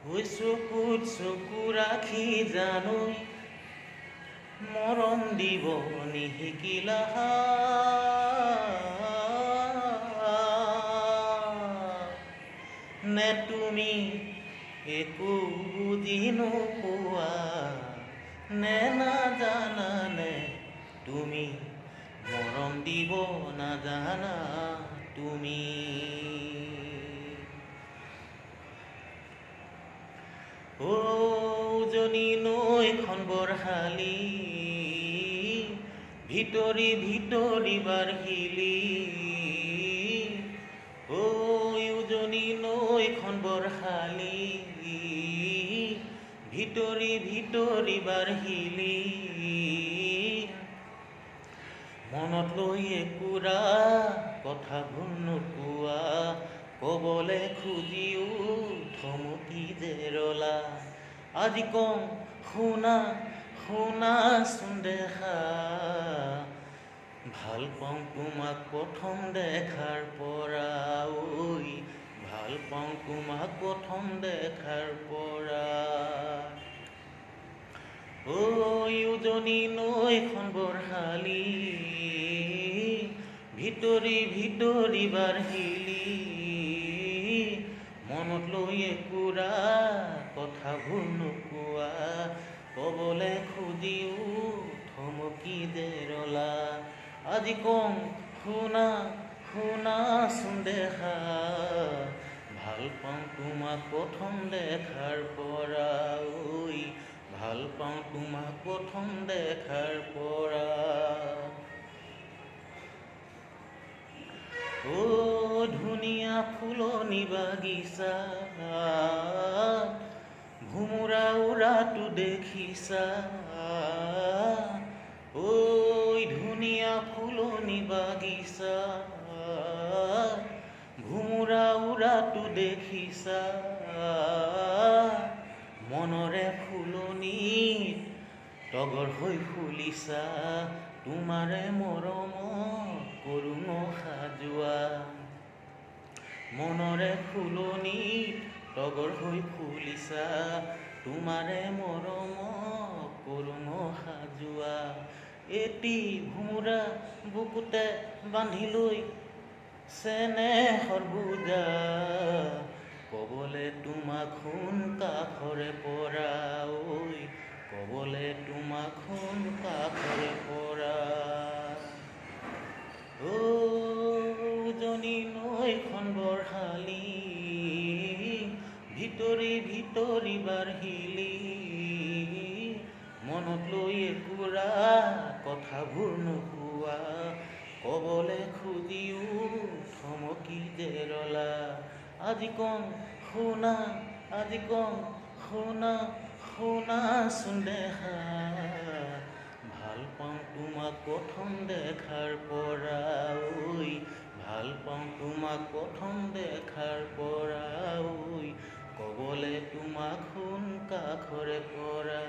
চকুত চকু ৰাখি জানৈ মৰম দিব নিশিকিলা নে তুমি একো বুজি নোপোৱা নে নাজানানে তুমি মৰম দিব নাজানা তুমি উজনি নৈখন বৰশালী ভিতৰি ভিতৰি বাৰ্হিলি উজনি নৈখন বৰশালী ভিতৰি ভিতৰি বাৰ্হিলি মনত লৈ একোৰা কথাবোৰ নোকোৱা ক'বলে খুজিও থমকি জেৰলা আজি কওঁ শুনা শুনাচোন দেখা ভাল পাওঁ তোমাক প্ৰথম দেখাৰ পৰা ঐ ভাল পাওঁ তোমাক প্ৰথম দেখাৰ পৰা উজনি নৈখন বৰশালী ভিতৰি ভিতৰি বাৰ্হিলি মনত লৈ একোৰা কথাবোৰ নোকোৱা ক'বলে খুজিও থমকি জেৰলা আজি কওঁ শুনা শুনাচোন দেখা ভাল পাওঁ তোমাক প্ৰথম দেখাৰ পৰা ঐ ভাল পাওঁ তোমাক প্ৰথম দেখাৰ পৰা ধুনীয়া ফুলনি বাগিচা ভোমোৰা উৰাটো দেখিছা ধুনীয়া ফুলনি বাগিচা ভোমোৰা উৰাটো দেখিছা মনৰে ফুলনিত তগৰ হৈ ফুলিছা তোমাৰে মৰমত কৰুণ সাজোৱা মনৰে ফুলনিত তগৰ হৈ ফুলিছা তোমাৰে মৰমত কৰুণ সাজোৱা এটি ভোমোৰা বুকুতে বান্ধি লৈ চেনেহৰ বোজা ক'বলে তোমাক শুন কাষৰে পৰা ঐ ক'বলে তোমাক শুন কাষৰে পৰা উজনি নৈখন বৰশালী ভিতৰি ভিতৰি বাৰ্হিলি মনত লৈ একোৰা কথাবোৰ নোকোৱা ক'বলে খুজিও থমকি জেৰলা আজি কওঁ শুনা আজি কওঁ শুনা শুনাচোন দেখা ভাল পাওঁ তোমাক প্ৰথম দেখাৰ পৰা ঐ ভাল পাওঁ তোমাক প্ৰথম দেখাৰ পৰা ঐ ক'বলে তোমাক শুন কাষৰে পৰা